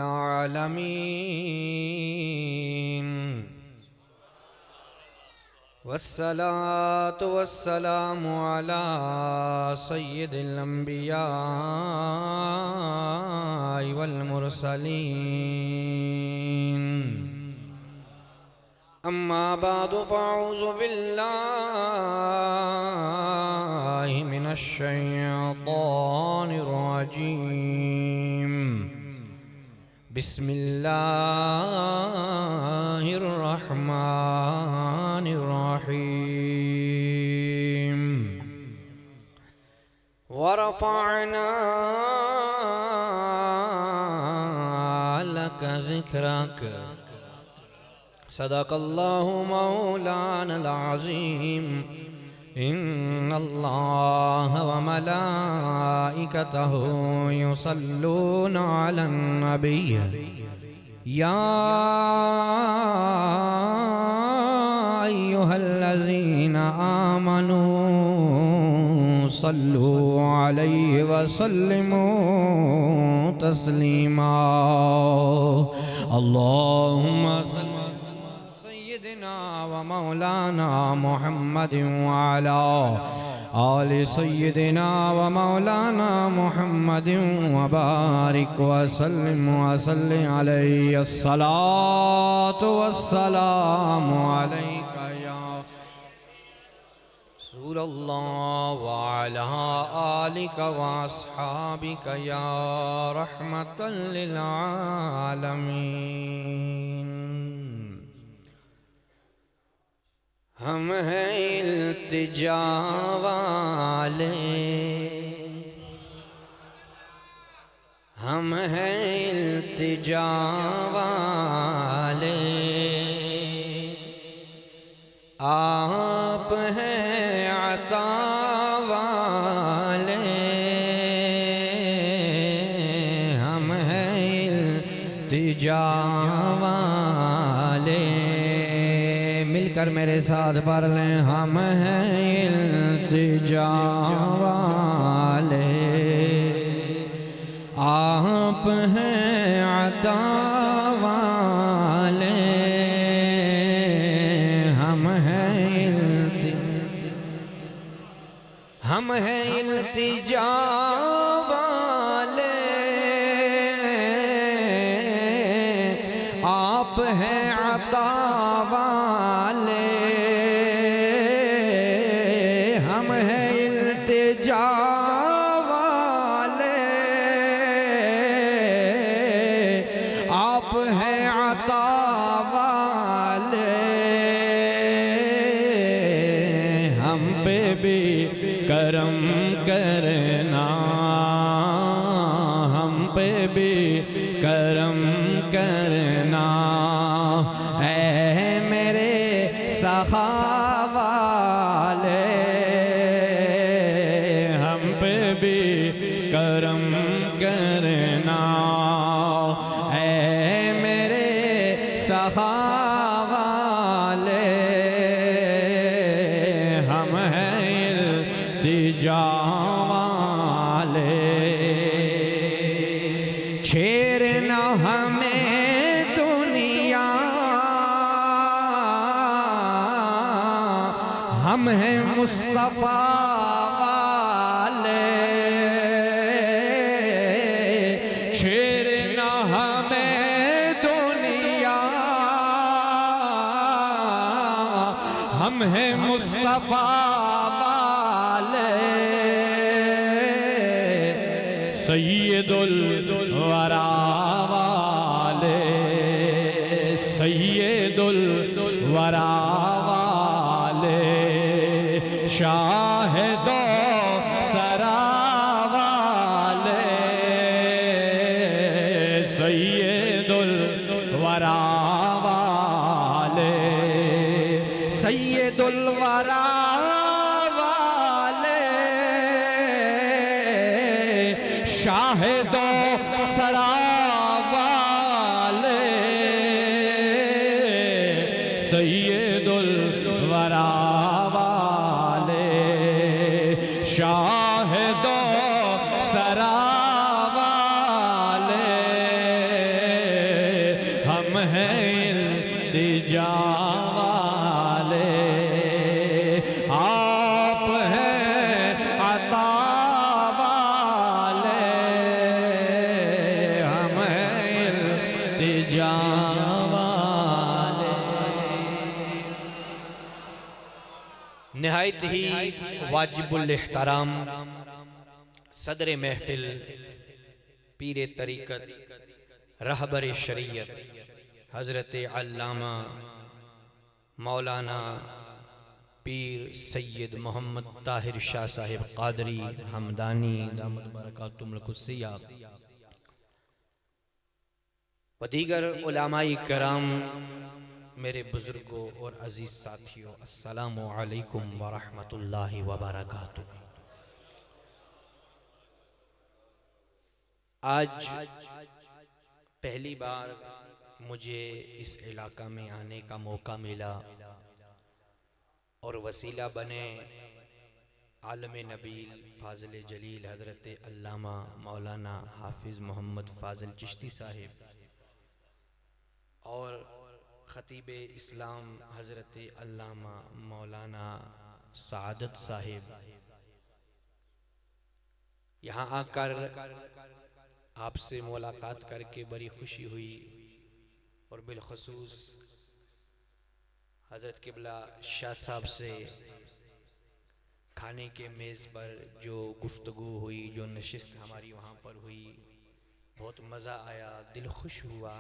आलमीन वस्सलातु वस्सलामु अला सय्यिदिल अंबिया वल मुरसलीन अम्मा बादु फ़अऊज़ु बिल्लाहि मिनश शैतानिर रजीम बिस्मिल्लाहिर रहमानिर रहीम वरफ़अना लका ज़िक्रक सदक़ल्लाहु मौलानल अज़ीम इन्नल्लाह व मलाइकतहु युसल्लूना अलन नबिय्य या अय्युहल्लज़ीना आमनू सल्लू अलैहि व सल्लिमू तस्लीमा अल्लाहुम्मा सल्लि व मौलाना मुहम्मद व अला आलि सय्यिदिना व मौलाना मुहम्मद व बारिक व सल्लिम व सल्लि अलैहि अस्सलातु वस्सलामु अलैका या रसूलल्लाह व अला आलिका व अस्हाबिका या रहमतल लिल आलमीन। हम हैं इल्तिजा वाले, हम हैं इल्तिजा वाले, आप हैं अता वाले, हम हैं इल्तिजा वाले। मिलकर मेरे साथ पढ़ लें, हम हैं इल्तिजा वाले, आप हैं अता वाले, हम हैं इल्तिजा वाले, आप हैं अता वाले, हम हैं इल्तिजा वाले, आप हैं अता वाले, हम पे भी करम करना, हम पे भी करम करना, ऐ मेरे सखा वाले, हम पे भी करम करना, ऐ मेरे सखा वाले, हम हैं इल्तिजा वाले। छेड़ना हमें दुनिया, हम हैं मुस्तफ़ा वाले, छेड़ना हमें दुनिया, हम हैं मुस्तफ़ा वाले, सय्यदुल वरा वाले, सय्यदुल वरा वाले, शाहिदो सरा वाले, सय्यदुल वरा वाले, सय्यदुल वरा वाले, शाहिदो सरा वाले, सय्यदुल वरा वाले, शाहिदो सरा वाले, हैं इल्तिजा वाले, आप हैं अता वाले, हम हैं इल्तिजा वाले। निहायत ही वाजिबुल इहतराम सदर महफिल, पीर तरीक़त, रहबर शरीयत, हज़रत अल्लामा मौलाना पीर सैयद मोहम्मद ताहिर शाह साहिब क़ादरी हमदानी दामद बरकातुहुल क़ुद्सिया व दीगर उलमाए किराम, मेरे बुजुर्गों और अजीज साथियों, अस्सलामु अलैकुम व रहमतुल्लाहि व बरकातुहू। आज पहली बार मुझे इस इलाका में आने का मौका मिला और वसीला बने आलम नबील फाज़िल जलील हज़रत अल्लामा मौलाना हाफिज़ मोहम्मद फ़ाज़िल चिश्ती साहिब और ख़तीब इस्लाम हज़रत अल्लामा मौलाना सआदत साहिब। यहाँ आकर आपसे मुलाकात करके बड़ी खुशी हुई और बिलखसूस हज़रत क़िबला शाह साहब से खाने के मेज़ पर जो गुफ्तगू हुई, जो नशिस्त हमारी वहाँ पर हुई, बहुत मज़ा आया, दिल खुश हुआ।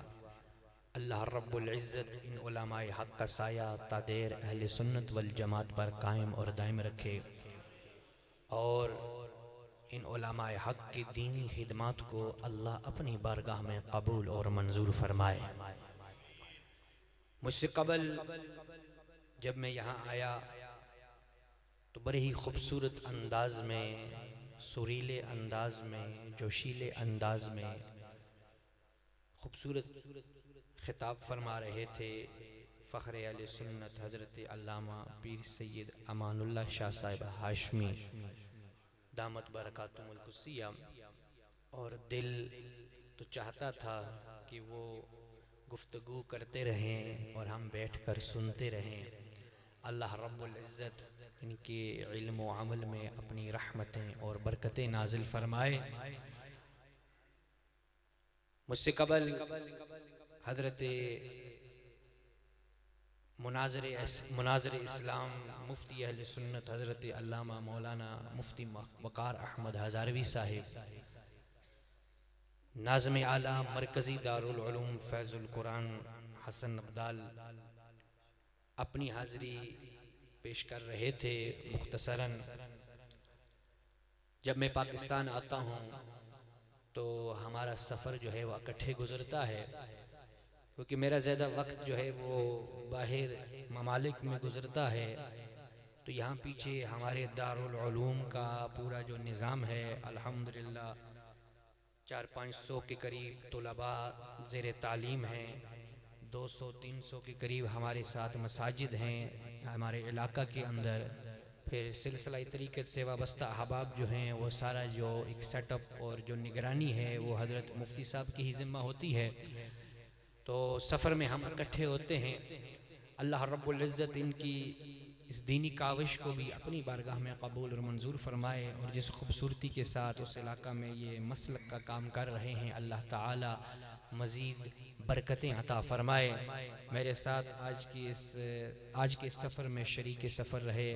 अल्लाह रब्बुल इज़्ज़त इन उलमाए हक़ का साया तादेर अहले सुन्नत वल जमात पर कायम और दायम रखे और इन उलमाए हक़ की दीनी खिदमत को अल्लाह अपनी बारगाह में कबूल और मंजूर फरमाए। मुझसे कबल जब मैं यहाँ आया तो बड़े ही खूबसूरत अंदाज में, सुरीले अंदाज में, जोशीले अंदाज में खूबसूरत खिताब फरमा रहे थे फ़ख्र अहले सुन्नत हज़रत अल्लामा पीर सैयद अमानुल्लाह शाह साहिब हाशमी दामत बरकातुहुल क़ुद्सिया। और दिल तो चाहता था कि वो गुफ्तगू करते रहें और हम बैठकर सुनते रहें। अल्लाह रब्बुल इज़्ज़त इनके इल्म व अमल में अपनी रहमतें और बरकतें नाजिल फरमाए। मुझसे कबल हज़रत मुनाज़िर इस्लाम मुफ्ती अहले सुन्नत हज़रत अल्लामा मौलाना मुफ्ती वक़ार अहमद हज़ारवी साहिब, नाज़िम आला मरकज़ी दारुल उलूम फैज़ुल कुरान हसन अब्दाल अपनी हाज़िरी पेश कर रहे थे मुख्तसरन। जब मैं पाकिस्तान आता हूँ तो हमारा सफ़र जो है वह इकट्ठे गुज़रता है, क्योंकि मेरा ज़्यादा वक्त जो है वो बाहर ममालिक में गुज़रता है। तो यहाँ पीछे हमारे दारुल उलूम का पूरा जो निज़ाम है, अल्हम्दुलिल्लाह 400-500 के करीब तुलबा ज़ेर तालीम हैं, 200-300 के करीब हमारे साथ मसाजिद हैं हमारे इलाका के अंदर। फिर सिलसिला तरीक़त से वाबस्ता अहबाब जो हैं वो सारा जो एक सेटअप और जो निगरानी है वो हज़रत मुफ्ती साहब की ही ज़िम्मा होती है। तो सफ़र में हम इकट्ठे होते हैं। अल्लाह रब्बुल इज़्ज़त इनकी इस दीनी काविश को भी अपनी बारगाह में कबूल और मंजूर फरमाए और जिस खूबसूरती के साथ उस इलाका में ये मसलक का काम कर रहे हैं, अल्लाह ताला मज़ीद बरकतें अता फरमाए। मेरे साथ आज के सफ़र में शरीक सफ़र रहे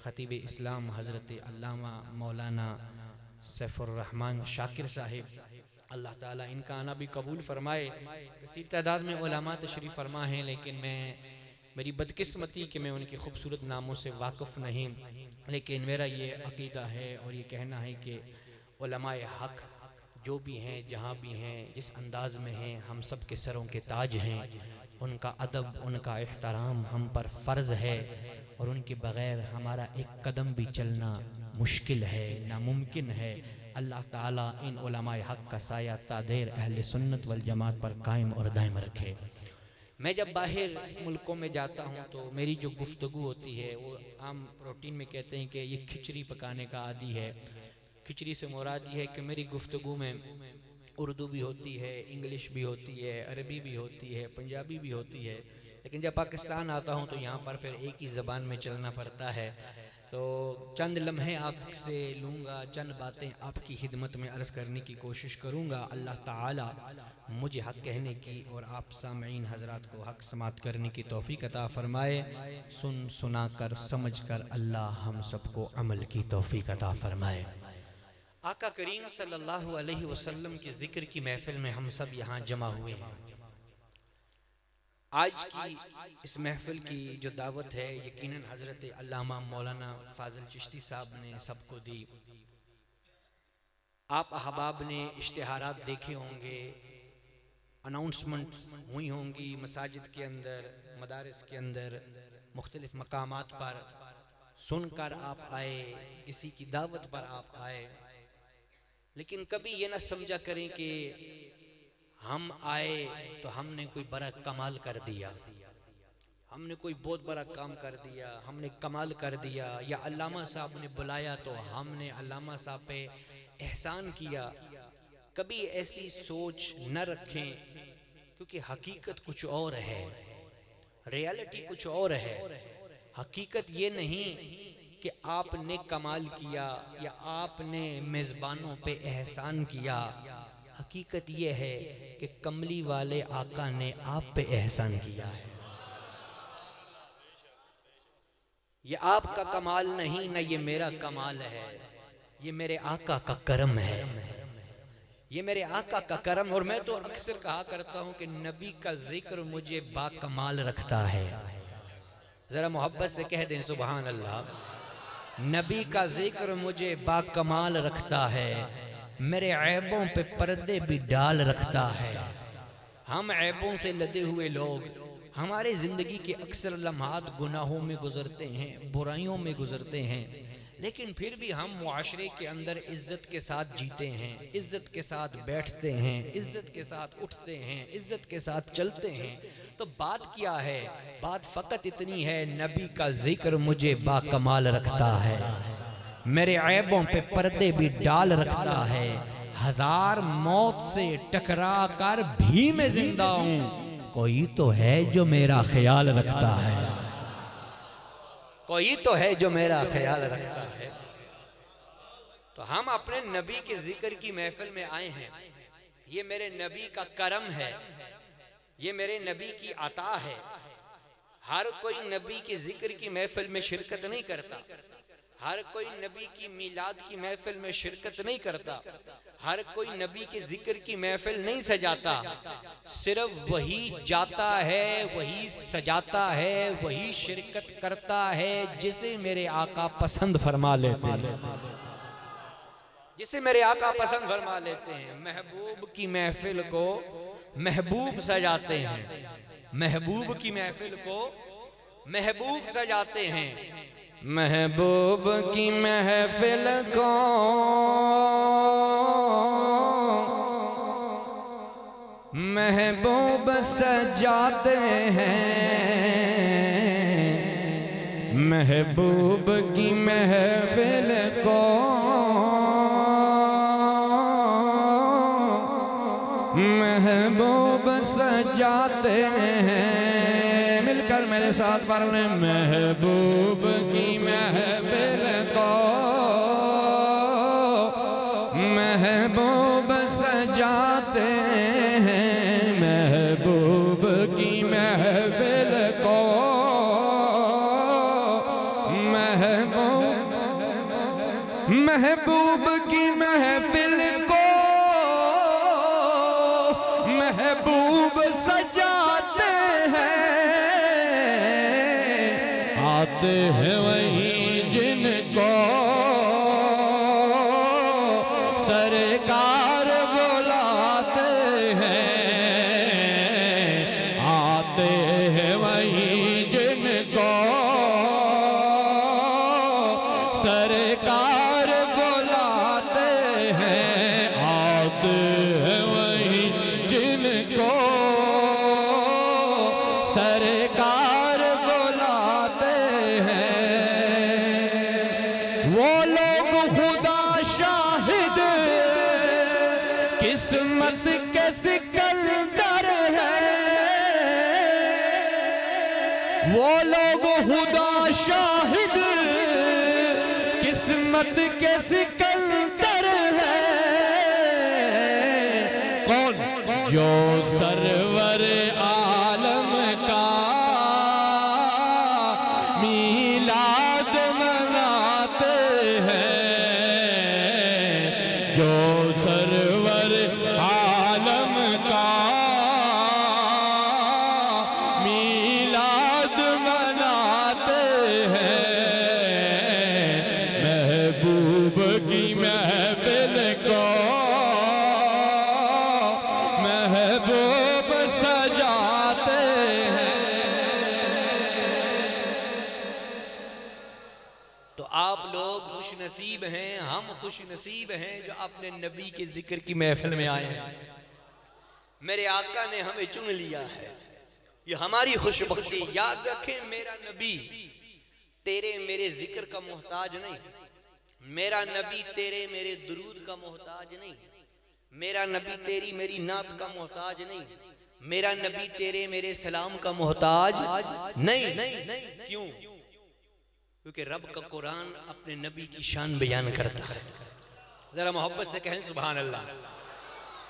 ख़तीब इस्लाम हज़रत अल्लामा मौलाना सैफुर रहमान शाकिर साहिब, अल्लाह ताला इनका आना भी कबूल फरमाए। कसीर तादाद में उलमा तशरीफ़ फरमा हैं, लेकिन मेरी बदकिस्मती कि मैं उनके खूबसूरत नामों से वाक़िफ़ नहीं, लेकिन मेरा ये अक़ीदा है और ये कहना है कि उलमाए हक़ जो भी हैं, जहाँ भी हैं, जिस अंदाज़ में हैं, हम सब के सरों के ताज हैं। उनका अदब, उनका एहतराम हम पर फ़र्ज़ है और उनके बग़ैर हमारा एक कदम भी चलना मुश्किल है, नामुमकिन है। अल्लाह ताला इन उलमाए हक़ का साया तादेर अहले सुन्नत वल जमात पर कायम और दायम रखे। मैं जब बाहर मुल्कों में जाता हूँ तो मेरी जो गुफ्तगू होती है वो आम रूटीन में कहते हैं कि ये खिचड़ी पकाने का आदी है। खिचड़ी से मुराद ये है कि मेरी गुफ्तगू में उर्दू भी होती है, इंग्लिश भी होती है, अरबी भी होती है, पंजाबी भी होती है, लेकिन जब पाकिस्तान आता हूँ तो यहाँ पर फिर एक ही ज़बान में चलना पड़ता है। तो चंद लम्हे आपसे लूँगा, चंद बातें आपकी खिदमत में अर्ज़ करने की कोशिश करूँगा। अल्लाह ताला मुझे हक़ कहने की और आप सामईन हज़रात को हक़ समात करने की तौफ़ीक़ अता फ़रमाए। सुन सुना कर समझ कर अल्लाह हम सबको अमल की तौफ़ीक़ अता फ़रमाए। आका करीम सल्लल्लाहु अलैहि वसल्लम के ज़िक्र की महफ़िल में हम सब यहाँ जमा हुए हैं। आज की इस महफ़िल की जो दावत है यकीनन हज़रत अल्लामा मौलाना फ़ाज़िल चिश्ती साहब ने सबको दी। आप अहबाब ने इश्तिहारात देखे होंगे, अनाउंसमेंट्स हुई होंगी मसाजिद के अंदर, मदारिस के अंदर, मुख्तलिफ़ मकामात पर। सुनकर आप आए, किसी की दावत पर आप आए, लेकिन कभी ये ना समझा करें कि हम आए तो हमने कोई बड़ा कमाल कर दिया, हमने कोई बहुत बड़ा काम कर दिया, हमने कमाल कर दिया, या अल्लामा साहब ने बुलाया तो हमने अल्लामा साहब पे एहसान किया। कभी ऐसी सोच न रखें, क्योंकि हकीकत कुछ और है, रियलिटी कुछ और है। हकीकत ये नहीं कि आपने कमाल किया या आपने मेज़बानों पे एहसान किया। हकीकत ये है कि कमली वाले आका ने आप पे एहसान किया है। ये आपका कमाल नहीं, ना ये मेरा कमाल है, ये मेरे आका का करम है, ये मेरे आका का करम। और मैं तो अक्सर कहा करता हूँ कि नबी का जिक्र मुझे बाकमाल रखता है। ज़रा मोहब्बत से कह दें सुभान अल्लाह। नबी का जिक्र मुझे बाकमाल रखता है, मेरे ऐबों पे पर्दे भी डाल रखता है। हम ऐबों से लदे हुए लोग, हमारे ज़िंदगी के अक्सर लम्हात गुनाहों में गुजरते हैं, बुराइयों में गुजरते हैं, लेकिन फिर भी हम मुआशरे के अंदर इज़्ज़त के साथ जीते हैं, इज़्ज़त के साथ बैठते हैं, इज़्ज़त के साथ उठते हैं, इज़्ज़त के साथ चलते हैं। तो बात क्या है? बात फ़कत इतनी है, नबी का जिक्र मुझे बाकमाल रखता है, मेरे ऐबों पे पर्दे भी डाल रखता है। हजार मौत से टकरा कर भी मैं जिंदा हूँ, कोई तो है जो मेरा ख्याल रखता है, कोई तो है जो मेरा ख्याल रखता है। तो हम अपने नबी के जिक्र की महफिल में आए हैं। ये मेरे नबी का करम है, ये मेरे नबी की अता है। हर कोई नबी के जिक्र की महफिल में शिरकत नहीं करता, हर कोई नबी की मीलाद की महफिल में शिरकत नहीं करता, हर कोई नबी के जिक्र की महफिल नहीं सजाता। सिर्फ वही जाता है, वही सजाता है, वही शिरकत करता है जिसे मेरे आका पसंद फरमा लेते हैं, जिसे मेरे आका पसंद फरमा लेते हैं। महबूब की महफिल को महबूब सजाते हैं, महबूब की महफिल को महबूब सजाते हैं। महबूब की महफिल को महबूब सजाते हैं, महबूब की महफिल को महबूब सजाते हैं। मिलकर मेरे साथ पढ़ लें, महबूब की महफिल को महबूब सजाते हैं, महबूब की महफिल को महबूब की महफिल को महबूब सजाते हैं। आते हैं वही जिनको सरकार बुलाते हैं, आते हैं वही जिनको सरकार बुलाते हैं, आते हैं वही जिनको सरकार बुलाते हैं। वो लोग खुदा शाहिद किस्मत वो लोग खुदा शाहिद किस्मत के सिकंदर है। कौन? जो सरवर आलम का मीलाद मनाते हैं, जो सरवर आलम का मीलाद मनाते हैं। महबूब की महफिल को महबूब सजाते हैं। तो आप लोग खुश नसीब हैं, हम खुश नसीब हैं जो अपने नबी के जिक्र की महफिल में आए हैं। मेरे आका ने हमें चुन लिया है, ये हमारी खुशबख्ती। याद रखें, मेरा नबी तेरे मेरे जिक्र का मोहताज नहीं, मेरा नबी तेरे मेरे दुरूद का मोहताज नहीं, मेरा नबी तेरी मेरी नात का मोहताज नहीं, मेरा नबी तेरे मेरे सलाम का मोहताज नहीं। क्यों? क्योंकि रब का कुरान अपने नबी की शान बयान करता है। जरा मोहब्बत से कहें सुभान अल्लाह।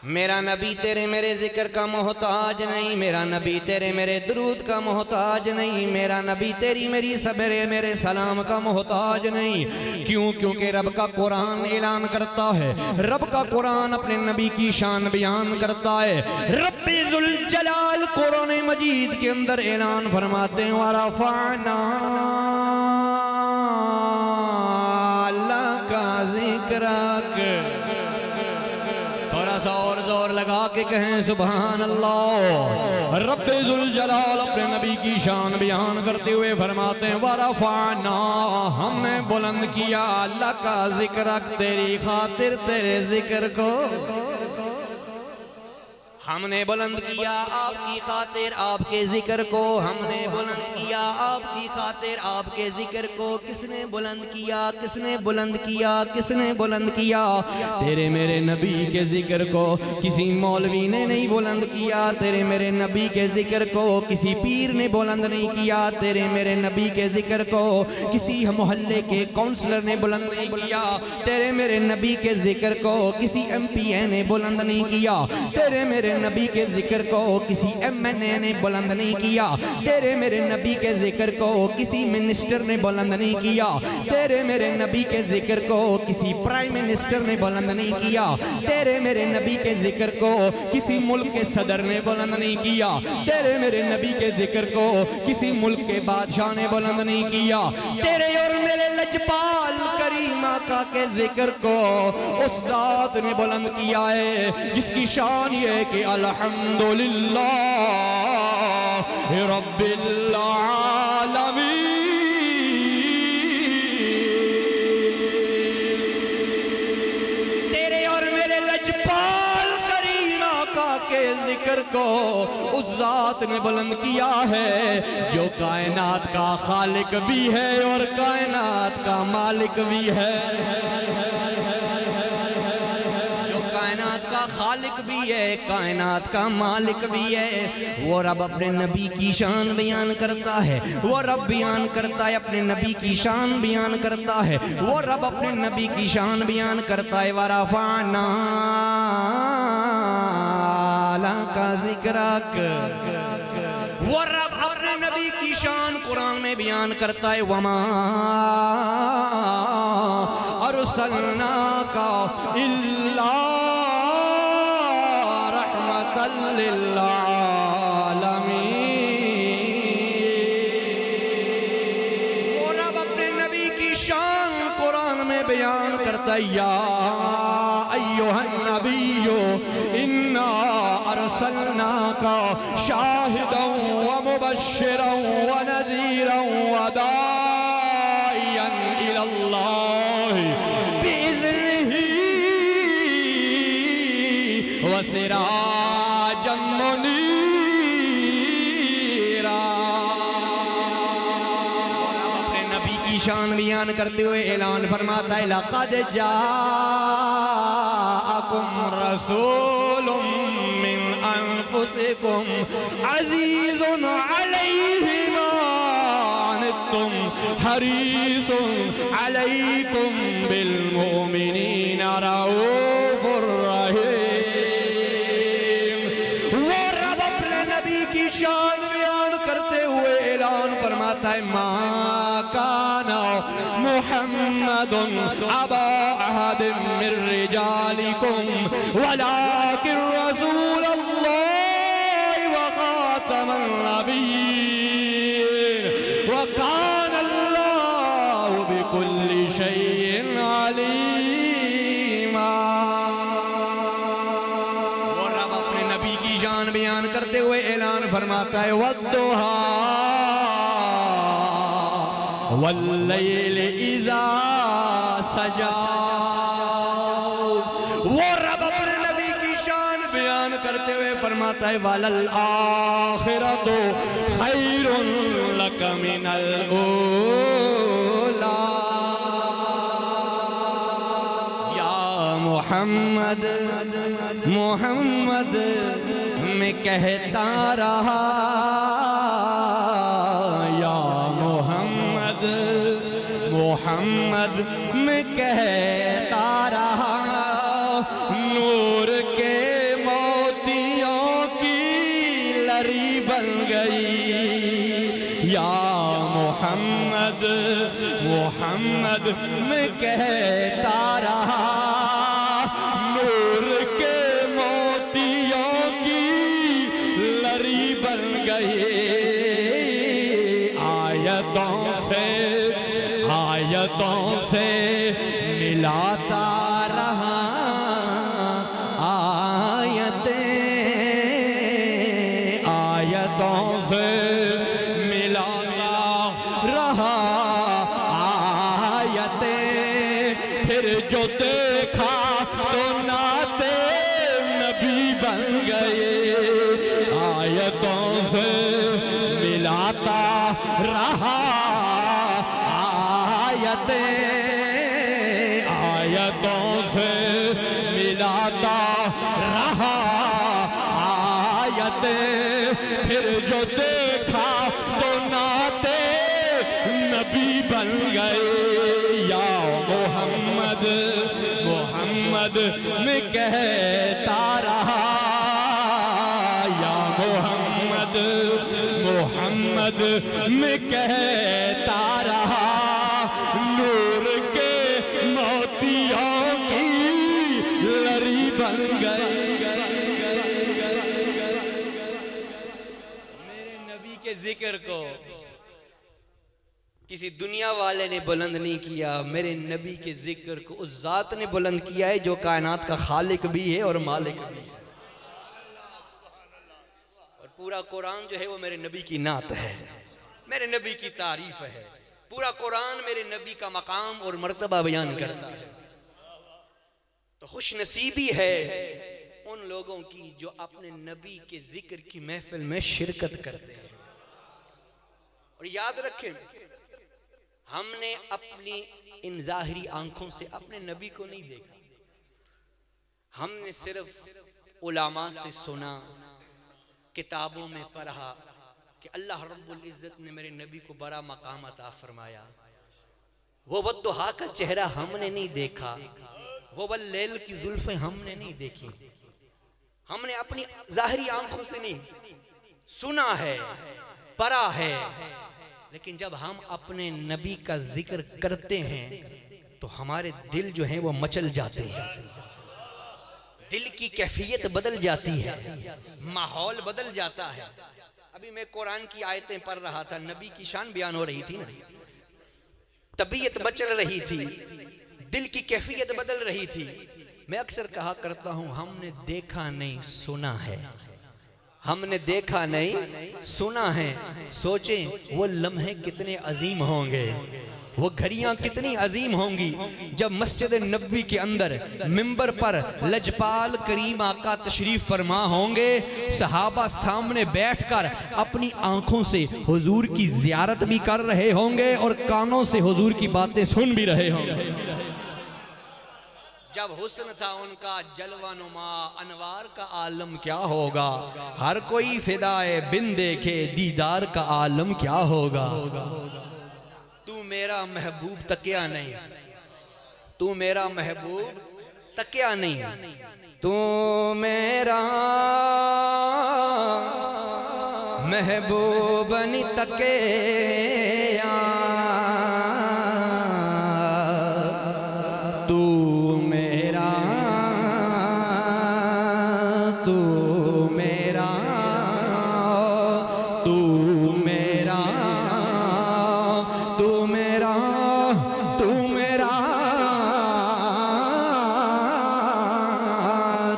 मेरा नबी तेरे मेरे जिक्र का मोहताज नहीं, मेरा नबी तेरे मेरे दुरूद का मोहताज नहीं, मेरा नबी तेरी मेरी सबरे मेरे सलाम का मोहताज नहीं। क्यों? क्योंकि रब का कुरान ऐलान करता है, रब का कुरान अपने नबी की शान बयान करता है। रब्बे जुल जलाल कुरान मजीद के अंदर ऐलान फरमाते हैं, वरफ़अना लका ज़िक्रक। थोड़ा सा और जोर लगा के कहें सुभान अल्लाह। रब्बे जुल जलाल अपने नबी की शान बयान करते हुए फरमाते हैं, वरफ़अना, हमने बुलंद किया, लका ज़िक्रक, तेरी खातिर तेरे जिक्र को हमने बुलंद किया, आपकी खातिर आपके जिक्र को हमने बुलंद किया, आपकी खातिर आपके जिक्र को। किसने बुलंद किया? किसने बुलंद किया? किसने बुलंद किया? तेरे मेरे नबी के जिक्र को किसी मौलवी ने नहीं बुलंद किया, तेरे मेरे नबी के जिक्र को किसी पीर ने बुलंद नहीं किया, तेरे मेरे नबी के जिक्र को किसी मोहल्ले के काउंसलर ने बुलंद नहीं किया, तेरे मेरे नबी के जिक्र को किसी MPA ने बुलंद नहीं किया, तेरे मेरे नबी के जिक्र को किसी MNA ने बुलंद नहीं किया, तेरे मेरे नबी के जिक्र को किसी मिनिस्टर ने बुलंद नहीं किया, तेरे मेरे नबी के जिक्र को किसी प्राइम मिनिस्टर ने बुलंद नहीं किया, तेरे मेरे नबी के जिक्र को किसी मुल्क के सदर ने बुलंद नहीं किया, तेरे मेरे नबी के जिक्र को किसी मुल्क के बादशाह ने बुलंद नहीं किया, तेरे और मेरे लजपाल करीम आका के जिक्र को उस जात ने बुलंद किया है जिसकी शान ये है कि अल्हम्दुलिल्लाह रब्बिल आलमीन। तेरे और मेरे लजपाल करीम आका के जिक्र को उस जात ने बुलंद किया है जो कायनात का खालिक भी है और कायनात का मालिक भी है, खालिक भी है, कायनात का मालिक भी है। वो रब अपने नबी की शान बयान करता है, वो रब बयान करता है अपने नबी की शान बयान करता है, वो रब अपने नबी की शान बयान करता है। वरफ़अना लका ज़िक्रक, वो रब अपने नबी की शान कुरान में बयान करता है। वमा अरसलनाका इल्ला लिल आलमीन। वो रब अपने नबी की शान कुरान में बयान करता, या अय्युहन नबिय्यु इन्ना अरसलनाका शाहिदन व मुबश्शिरन व नज़ीरन व दाइयन इलल्लाहि बिइज़्निही व सिराजन मुनीरा। और अब अपने नबी की शान बयान करते हुए ऐलान फरमाता है, लक़द जाअकुम रसूलुम मिन अनफुसिकुम अज़ीज़ुन अलैहि मा तुम हरीसुन अलैकुम बिल मोमिनीना रऊफुर रहीम। वो रब अपने नबी की शान बयान करते हुए ऐलान फरमाता है, मा काना मुहम्मदुन अबा अहदिम मिर रिजालिकुम वलाकिन रसूलल्लाह व खातमन नबिय्यीन व काना अल्लाहु बिकुल्लि शैइन अलीमा। और रब अपने नबी की शान बयान करते हुए ऐलान फरमाता है, वद्दुहा वल्लैल इज़ा सजा। वो रब अपने नबी की शान बयान करते हुए फरमाता है, वलल आखिरतु खैरुन लक मिनल ऊला। या मोहम्मद मोहम्मद मैं कहता रहा, या मोहम्मद मोहम्मद मैं कहता रहा, नूर के मोतियों की लरी बन गई। या मोहम्मद मोहम्मद मैं कहता रहा, नूर के मोतियों की लरी बन गई। आयतों से मिलाता रहा, आयतों से मिलाता रहा आयतें। फिर जो देखा तो नाते नबी बन गए। आयतों से मिलाता रहा आयतों से मिलाता रहा आयतें। फिर जो देखा तो नाते नबी बन गए। या मोहम्मद मोहम्मद मैं कहता रहा, या मोहम्मद मोहम्मद मैं कहता रहा, नूर के मोतियों की लरी बन गई। मेरे नबी के जिक्र को किसी दुनिया वाले ने बुलंद नहीं किया, मेरे नबी के जिक्र को उस जात ने बुलंद किया है जो कायनात का खालिक भी है और मालिक भी है। और पूरा कुरान जो है वो मेरे नबी की नात है, मेरे नबी की तारीफ है। पूरा कुरान मेरे नबी का मकाम और मर्तबा बयान करता है। तो खुश नसीबी है उन लोगों की जो अपने नबी के जिक्र की महफिल में शिरकत करते हैं। और याद रखें, हमने अपनी इन जाहिरी आंखों से अपने नबी को नहीं देखा, हमने सिर्फ उलामा से सुना, किताबों में पढ़ा कि अल्लाह रब्बुल इज़्ज़त ने मेरे नबी को बड़ा मकाम अता फरमाया। वो वद्दुहा का चेहरा हमने नहीं देखा, वो वल्लैल की जुल्फें हमने नहीं देखी, हमने अपनी जाहिरी आंखों से नहीं सुना है, पढ़ा है। लेकिन जब हम अपने नबी का जिक्र करते हैं तो हमारे दिल जो हैं वो मचल जाते हैं, दिल की कैफियत बदल जाती है, माहौल बदल जाता है। अभी मैं कुरान की आयतें पढ़ रहा था, नबी की शान बयान हो रही थी ना, तबीयत बचल रही थी, दिल की कैफियत बदल रही थी। मैं अक्सर कहा करता हूं, हमने देखा नहीं सुना है, हमने देखा नहीं सुना है। सोचें वो लम्हे कितने अजीम होंगे, वो घड़ियां कितनी अजीम होंगी जब मस्जिद नबी के अंदर मिंबर पर लजपाल करीम आका तशरीफ फरमा होंगे, सहाबा सामने बैठकर अपनी आंखों से हुजूर की जियारत भी कर रहे होंगे और कानों से हुजूर की बातें सुन भी रहे होंगे। जब हुस्न था उनका जलवानुमा, अनवार का आलम क्या होगा, हर कोई फिदाए बिन देखे दीदार का आलम क्या होगा। मेरा महबूब तकिया नहीं, तू मेरा महबूब तकिया नहीं, तू मेरा महबूब नहीं तकिया, तू मेरा, तू मेरा, तू मेरा, तू मेरा, तू मेरा,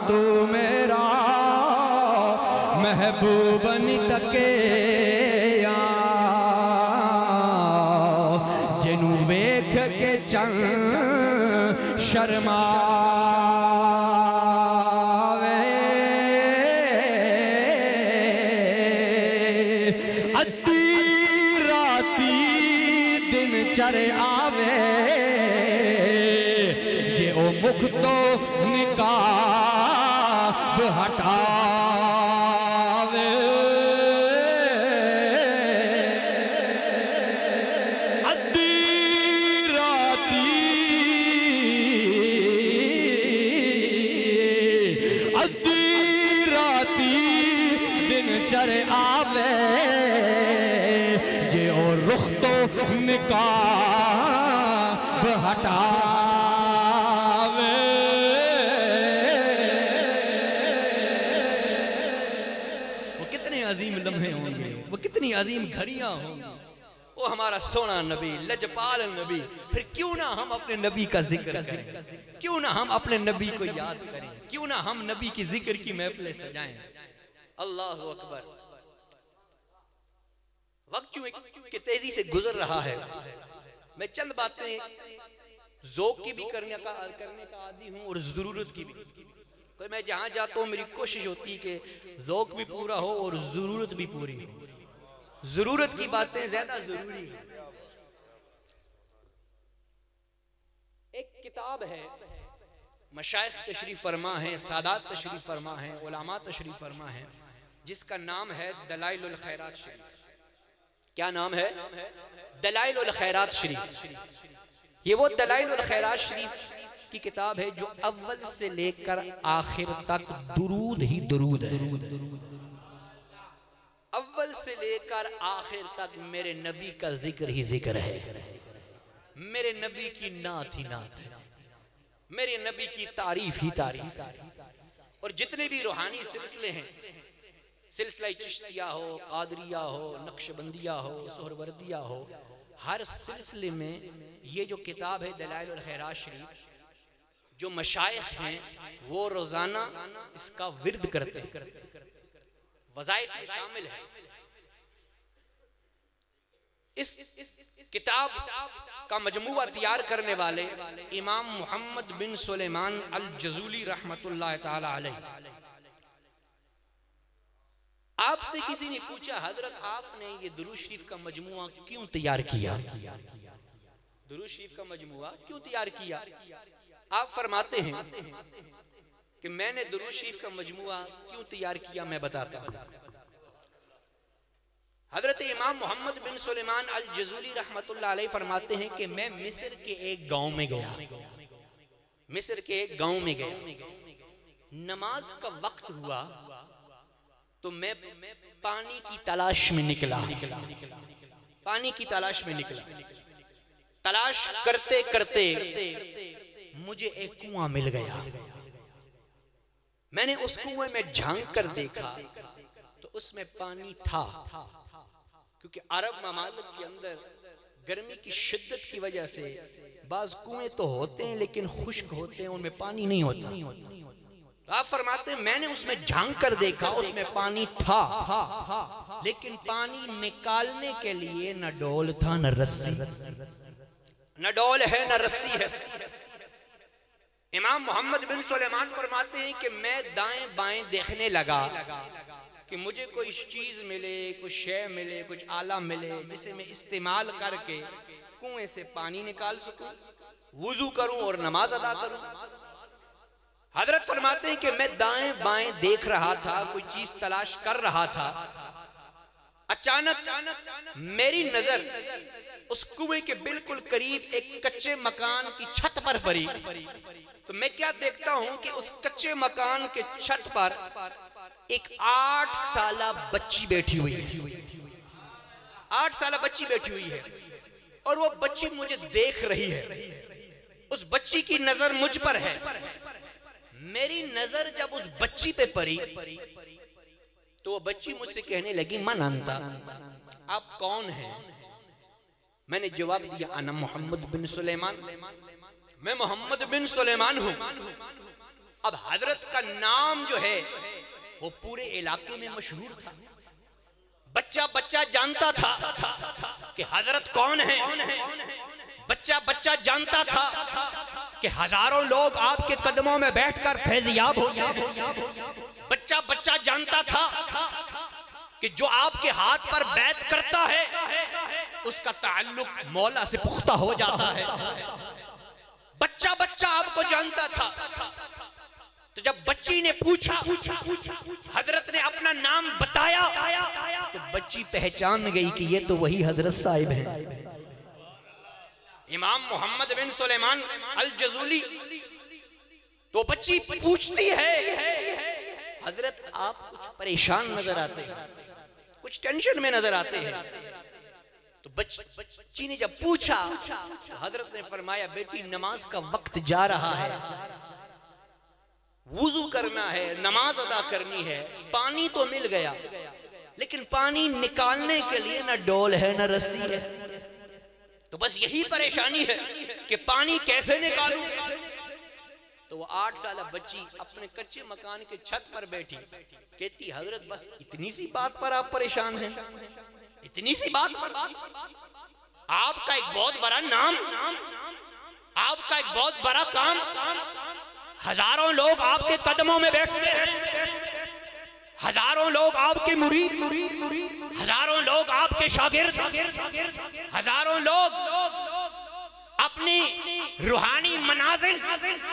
तू मेरा महबूब नहीं तकिया, जिन्हू वेख के चंग शर्मावे, अद्धी राती दिन चढ़ आवे, जे ओ मुख तो निकाब हटावे, अद्धी राती, अद्धी राती दिन चढ़ आवे, जे ओ रुख तो निकाब हटावे। वो कितने अजीम लम्हे होंगे, वो कितनी अजीम घड़ियां होंगी। वो हमारा सोना नबी, लजपाल नबी। फिर क्यों ना हम अपने नबी का जिक्र करें, क्यों ना हम अपने नबी को याद करें, क्यों ना हम नबी की जिक्र की महफिलें सजाएं। अल्लाह अकबर। वक्त क्यों कि तेजी से गुजर रहा है। मैं चंद बातें ज़ौक़ की भी करने का आदी हूँ और ज़रूरत की भी। कोई मैं जहाँ जाता हूँ मेरी कोशिश होती है कि ज़ौक़ भी पूरा हो और ज़रूरत भी पूरी हो। ज़रूरत की बातें ज़्यादा ज़रूरी है। एक किताब है, मशाइख तशरीफ़ फरमा है, सादात तशरीफ़ फरमा है, उलमा तशरीफ़ फरमा है, जिसका नाम है दलाइलुल खैरात शरीफ। क्या नाम है? दलाइलुल खैरात शरीफ। ये वो दलाइलुल खैरात शरीफ की किताब है जो अव्वल से लेकर आखिर तक दुरूद ही दुरूद है। अव्वल से लेकर आखिर तक मेरे नबी का जिक्र ही जिक्र है, मेरे नबी की नात ही नात है, मेरे नबी की तारीफ ही तारीफ है। और जितने भी रूहानी सिलसिले हैं, सिलसिला चिश्तिया हो, कादरिया हो, नक्शबंदिया हो, सोहरवर्दिया हो, हर सिलसिले में ये जो किताब है दलाइलुल खैरात शरीफ, जो मशाइख हैं वो रोजाना इसका विर्द करते हैं, वज़ाइफ में शामिल है। इस किताब का मजमुआ तैयार करने वाले इमाम मोहम्मद बिन सुलेमान अल जज़ूली रहमतुल्लाह ताला अलैह। आपसे किसी ने पूछा, हजरत आपने ये दुरूद शरीफ का मजमुआ क्यों तैयार किया? दुरूद शरीफ का मजमुआ क्यों तैयार किया? आप फरमाते हैं कि मैंने दुरूद शरीफ का मजमुआ क्यों तैयार किया, मैं बताता हूं। हजरत इमाम मोहम्मद बिन सुलेमान अल जज़ूली रहमतुल्लाह अलैह फरमाते हैं कि मैं मिस्र के एक गांव में गया, मिस्र के एक गांव में गया, नमाज का वक्त हुआ तो मैं पानी की तलाश में निकला, पानी की तलाश में निकला। तलाश करते करते मुझे एक कुआं मिल गया। मैंने उस कुएं में झांक कर देखा तो उसमें पानी था, क्योंकि अरब ममालिक के अंदर गर्मी की शिद्दत की वजह से बाज कुएं तो होते हैं लेकिन खुश्क होते हैं, उनमें पानी नहीं होता। आप फरमाते हैं मैंने उसमें झांक कर देखा, उसमें पानी था, लेकिन पानी निकालने के लिए न डोल था न रस्सी, न डोल है न रस्सी है। इमाम मोहम्मद बिन सुलेमान फरमाते हैं कि मैं दाएं बाएं देखने लगा कि मुझे कोई चीज मिले, कुछ शय मिले, कुछ आला मिले जिसे मैं इस्तेमाल करके कुएं से पानी निकाल सकूं, वुजू करूं और नमाज अदा करूं। हजरत फरमाते हैं कि मैं दाएं बाएं देख रहा था, कोई चीज तलाश कर रहा था, अचानक मेरी नजर उस कुएं के बिल्कुल करीब एक कच्चे मकान की छत पर पड़ी। तो मैं क्या देखता हूं कि उस कच्चे मकान के छत पर एक 8 साला बच्ची बैठी हुई है। 8 साला बच्ची बैठी हुई है और वो बच्ची मुझे देख रही है। उस बच्ची की नजर मुझ पर है। मेरी नजर जब उस बच्ची पे पड़ी तो वो बच्ची मुझसे कहने लगी, मन अंता, आप कौन हैं? मैंने जवाब दिया, अना मोहम्मद बिन सुलेमान, मैं मोहम्मद बिन सुलेमान हूं। अब हजरत का नाम जो है वो पूरे इलाके में मशहूर था। बच्चा बच्चा जानता था कि हजरत कौन है। बच्चा बच्चा जानता था कि हजारों लोग आपके कदमों में बैठकर फैज़याब हो गए। बच्चा बच्चा जानता था कि जो आपके हाथ पर बैत करता है उसका ताल्लुक मौला से पुख्ता हो जाता है। बच्चा बच्चा आपको जानता था। तो जब बच्ची ने पूछा, हजरत ने अपना नाम बताया, तो बच्ची पहचान गई कि ये तो वही हजरत साहिब हैं, इमाम मोहम्मद बिन सुलेमान अल जज़ूली। तो बच्ची पूछती है, हजरत आप कुछ परेशान नजर आते हैं, कुछ टेंशन में नजर आते हैं। तो बच्ची ने जब पूछा, हजरत ने फरमाया, बेटी नमाज का वक्त जा रहा है, वुजू करना है, नमाज अदा करनी है। पानी तो मिल गया लेकिन पानी निकालने के लिए ना डोल है ना रस्सी है। तो बस यही परेशानी है कि पानी कैसे निकालूं। तो वो 8 साल बच्ची अपने कच्चे मकान के छत पर बैठी, कहती, हजरत बस इतनी सी बात पर आप परेशान हैं? इतनी सी बात पर? आपका एक बहुत बड़ा नाम, आपका एक बहुत बड़ा काम, हजारों लोग आपके कदमों में बैठते हैं, हजारों लोग आपके मुरीद, हजारों लोग आपके शागिर्द, हजारों लोग अपनी रूहानी मनाजिल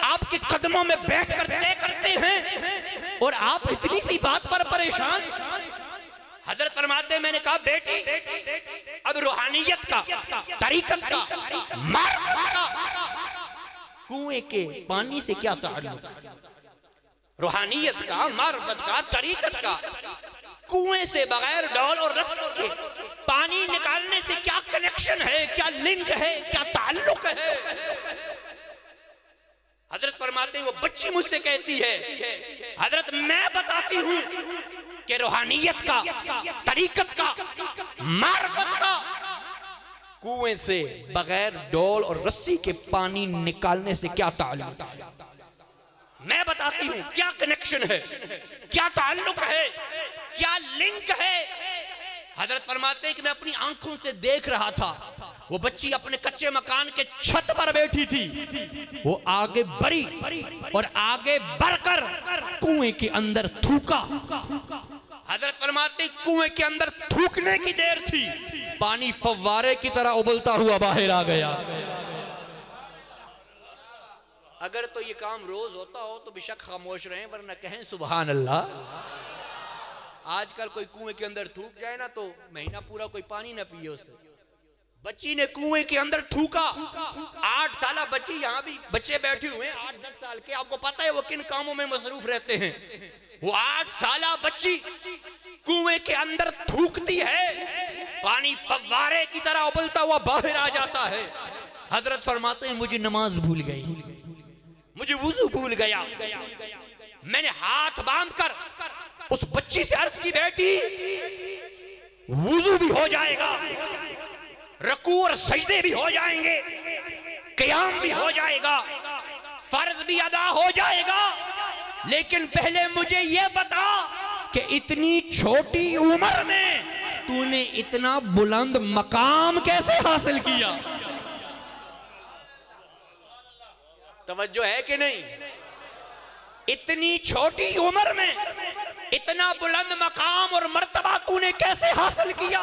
आपके कदमों में बैठकर तय करते हैं और आप इतनी सी बात पर परेशान। हजरत फरमाते, मैंने कहा, बेटी अब रूहानियत का, तरीकत का, मार्फत का कुएं के पानी से क्या ताल्लुक? रूहानियत का, मार्फत का, तरीकत का कुएं से बगैर डोल और रस्सी के पानी निकालने से क्या कनेक्शन है, क्या लिंक है, क्या ताल्लुक है? हजरत फरमाते हैं, वो बच्ची मुझसे कहती है, हजरत मैं बताती हूं कि रूहानियत का, तरीकत का, मार्फत का कुएं से बगैर डोल और रस्सी के पानी निकालने से क्या ताल्लुक? मैं बताती हूं क्या कनेक्शन है, क्या ताल्लुक है, क्या लिंक है। हजरत फरमाते हैं कि मैं अपनी आंखों से देख रहा था, वो बच्ची अपने कच्चे मकान के छत पर बैठी थी। वो आगे बढ़ी और आगे बढ़कर कुएं के अंदर थूका। हजरत फरमाते, कुएं के अंदर थूकने की देर थी, पानी फव्वारे की तरह उबलता हुआ बाहर आ गया। अगर तो ये काम रोज होता हो तो बेशक खामोश रहें, वरना कहें सुभान अल्लाह। आजकल कोई कुएं के अंदर थूक जाए ना तो महीना पूरा कोई पानी ना पिए उससे। बच्ची ने कुएं के अंदर थूका। 8 साल बच्ची, यहाँ भी बच्चे बैठे हुए हैं 8-10 साल के, आपको पता है वो किन कामों में मसरूफ रहते हैं। वो 8 साल बच्ची कुएं के अंदर थूकती है, पानी फव्वारे की तरह उबलता हुआ बाहर आ जाता है। हजरत फरमाते हैं, मुझे नमाज भूल गई, मुझे वुजू भूल गया। मैंने हाथ बांधकर उस बच्ची से अर्ज की, बेटी वुजू भी हो जाएगा, रकू और सजदे भी हो जाएंगे, क़याम भी हो जाएगा, फर्ज भी अदा हो जाएगा, लेकिन पहले मुझे ये बता कि इतनी छोटी उम्र में तूने इतना बुलंद मकाम कैसे हासिल किया? तवज्जो है कि नहीं? इतनी छोटी उम्र में इतना बुलंद मकाम और मर्तबा तूने कैसे हासिल किया?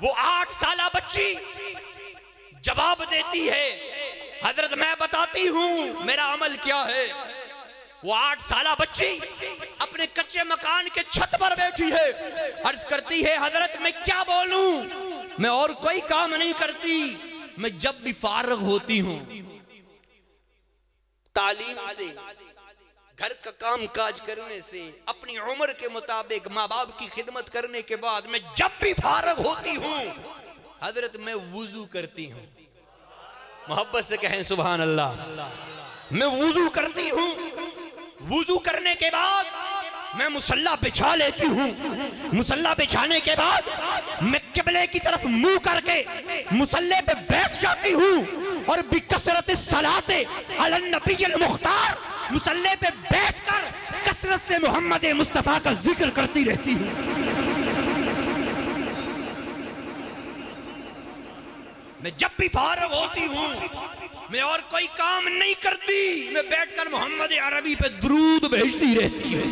वो 8 साल बच्ची जवाब देती है, हजरत मैं बताती हूं मेरा अमल क्या है। वो 8 साला बच्ची अपने कच्चे मकान के छत पर बैठी है, अर्ज करती है हजरत मैं क्या बोलूं, मैं और कोई काम नहीं करती, मैं जब भी फारग होती हूं तालीम से, घर का काम काज करने से, अपनी उम्र के मुताबिक माँ बाप की खिदमत करने के बाद मैं जब भी फारग होती हूँ हजरत मैं वुजू करती हूँ। मोहब्बत से कहें सुभान अल्लाह। मैं वुजू करती हूँ, वुजू करने के बाद मैं मुसल्ला बिछा लेती हूँ, मुसल्ला बिछाने के बाद मैं किबले की तरफ मुंह करके मुसल्ले पे बैठ जाती हूँ और बिकसरत सलाते अलन नबील मुख्तार मुसल्ले पे बैठकर कसरत से मोहम्मद मुस्तफा का जिक्र करती रहती हूँ। मैं जब भी फारग होती हूँ मैं और कोई काम नहीं करती, मैं बैठकर मोहम्मद अरबी पे दुरूद भेजती रहती हूँ।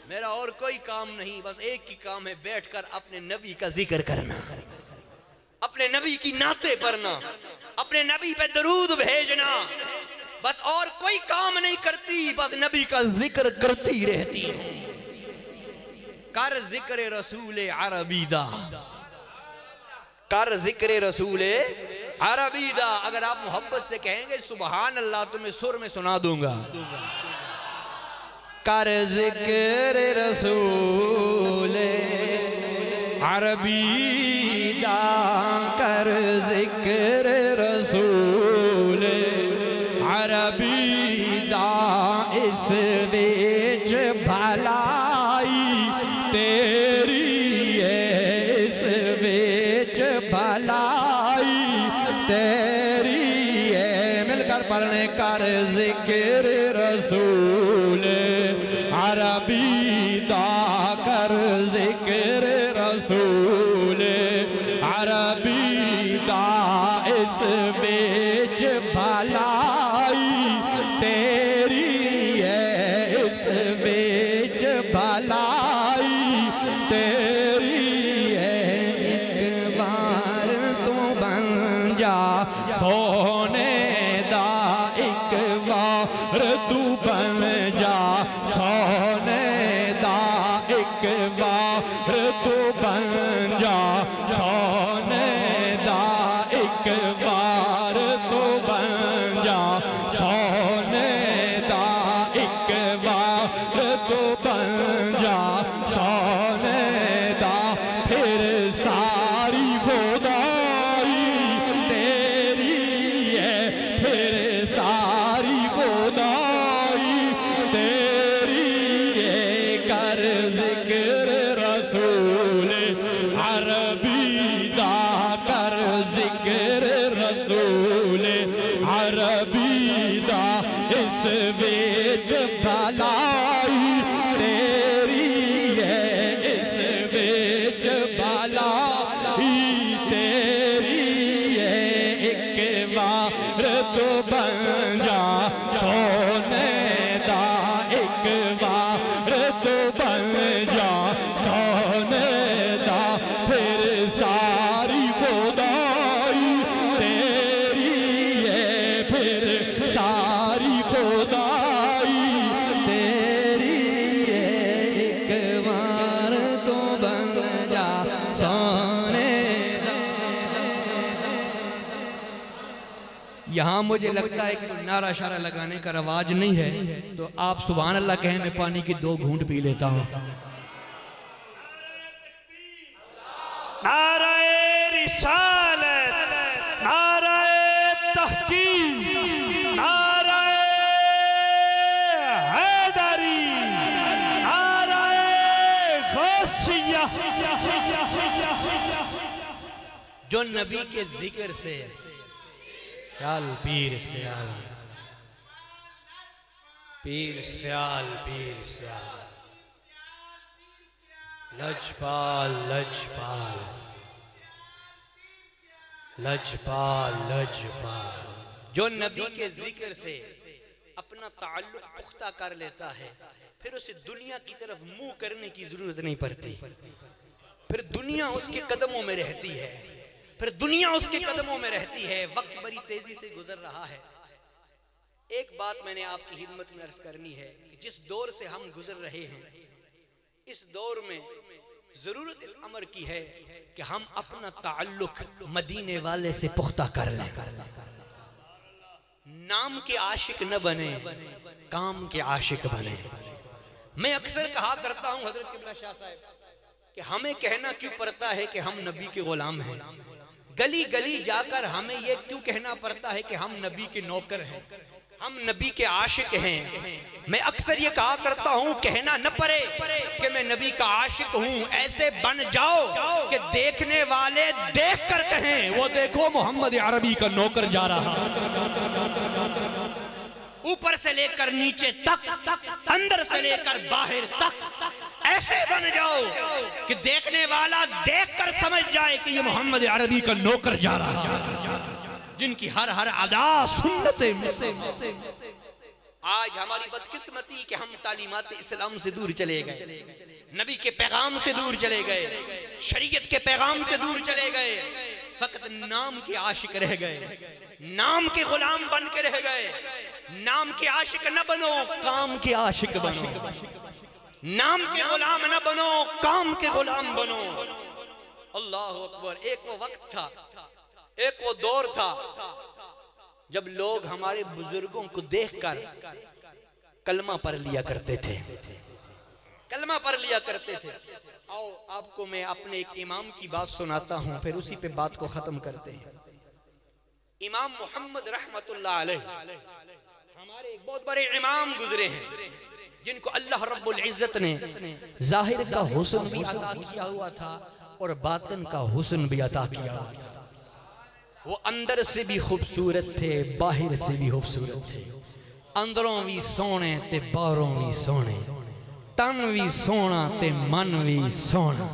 मेरा और कोई काम नहीं, बस एक ही काम है, बैठकर अपने नबी का जिक्र करना, अपने नबी की नाते पढ़ना, अपने नबी पे दरूद भेजना, बस और कोई काम नहीं करती, बस नबी का जिक्र करती रहती हूँ। कर जिक्र रसूल अरबीदा, कर जिक्र रसूल अरबीदा। अगर आप मोहब्बत से कहेंगे सुभान अल्लाह तो मैं सुर में सुना दूंगा। कर जिक्र रसूल अरबीदा, कर जिक्र रसूल अरबीदा, इस बीच भलाई तेरी है, इस बीच भलाई तेरी है। मिलकर पढ़ने कर जिक्र रसूल अरबीदा, कर जिक्र रसूल अरबीदा, इस बीच भलाई तेरी है, इस बीच भलाई तेरी है। एक बार तू बन जा सोने दा, एक बार तू बन जा सोने दा, एक बार तू बन जा सोने दा, एक बार तू बन जा सोने दा, एक बार तू बन जा सोने दा, फिर सारी खुदाई तेरी है, फिर सारी खुदाई तेरी है। कर जिक्र रसूल अरबीदा, कर जिक्र रसूल अरबीदा, इस बीच भलाई तेरी है, इस बीच भलाई तेरी है। एक बार तो बन जा सोने दा, एक बार तो बन जा सोने दा, फिर सारी खुदाई तेरी है, फिर सारी खुदाई तेरी है। एक बार तो बन जा सोने दा। यहाँ मुझे लगता है कि नारा शारा लगाने का रवाज नहीं है, तो आप सुभान अल्लाह कहें, मैं पानी की 2 घूंट पी लेता हूँ। नाराए रिसालत, नाराए तहकीम, नाराए हैदरी, नाराए गौसिया। जो नबी के जिक्र से स्याल पीर स्याल, पीर स्याल, पीर स्याल, लजपाल लजपाल, लजपाल लजपाल। जो नबी के जिक्र से अपना ताल्लुक पुख्ता कर लेता है, फिर उसे दुनिया की तरफ मुंह करने की जरूरत नहीं पड़ती, फिर दुनिया उसके कदमों में रहती है, फिर दुनिया उसके कदमों में रहती है। वक्त बड़ी तेजी से गुजर रहा है, एक बात मैंने आपकी खिदमत में अर्ज करनी है कि जिस दौर से हम गुजर रहे हैं, इस दौर में जरूरत इस अमर की है कि हम अपना ताल्लुक मदीने वाले से पुख्ता कर लें। नाम के आशिक न बने, काम के आशिक बने। मैं अक्सर कहा करता हूं हजरत किबला शाह साहब कि हमें कहना क्यों पड़ता है कि हम नबी के गुलाम हैं। गली गली जाकर हमें यह क्यों कहना पड़ता है कि हम नबी के नौकर हैं, हम नबी के आशिक हैं। मैं अक्सर ये कहा करता हूं कहना न पड़े कि मैं नबी का आशिक हूं। ऐसे बन जाओ कि देखने वाले देख कर कहें वो देखो मोहम्मद अरबी का नौकर जा रहा। ऊपर से लेकर नीचे तक, अंदर से लेकर बाहर तक ऐसे बन जाओ कि देखने वाला देखकर समझ जाए कि ये मोहम्मद अरबी का नौकर जा रहा, जिनकी हर हर अदा सुन्नते मुस्तफा। आज हमारी बदकिस्मती कि हम तालीमात इस्लाम से दूर चले गए, नबी के पैगाम से दूर चले गए, शरीयत के पैगाम से दूर चले गए। फकत नाम के आशिक रह गए, नाम के गुलाम बन के रह गए। नाम के आशिक न बनो, काम के आशिक बनो। नाम के गुलाम न बनो, काम के गुलाम बनो। अल्लाह अकबर। एक वो वक्त था, एक वो दौर था जब लोग हमारे बुजुर्गों को देखकर कलमा पढ़ लिया करते थे, कलमा पढ़ लिया करते थे। आओ आपको मैं अपने एक इमाम की बात सुनाता हूं, फिर उसी पे बात को खत्म करते हैं। इमाम मोहम्मद रहमतुल्लाह अलैह हमारे एक बहुत बड़े इमाम गुजरे हैं, जिनको अल्लाह रब्बुल इज्जत ने जाहिर का हुस्न भी अता किया हुआ था और बातिन का हुस्न भी अता किया हुआ था। वो अंदर से भी खूबसूरत थे, बाहर से भी खूबसूरत थे। अंदरों भी सोने ते बाहरों भी सोने, तन भी सोना ते मन भी सोना।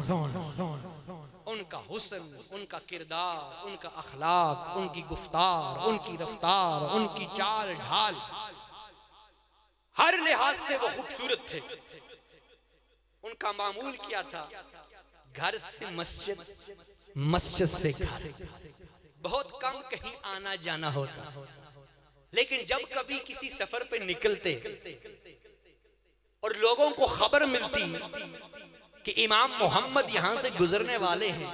उनका हुस्न, उनका किरदार, उनका अखलाक, उनकी गुफ्तार, उनकी रफ्तार, उनकी चाल ढाल, हर लिहाज से वो खूबसूरत थे। उनका मामूल क्या था? घर से मस्जिद, मस्जिद से घर, बहुत कम कहीं आना जाना होता। लेकिन जब कभी किसी सफर पे निकलते और लोगों को खबर मिलती कि इमाम मोहम्मद यहां से गुजरने वाले हैं,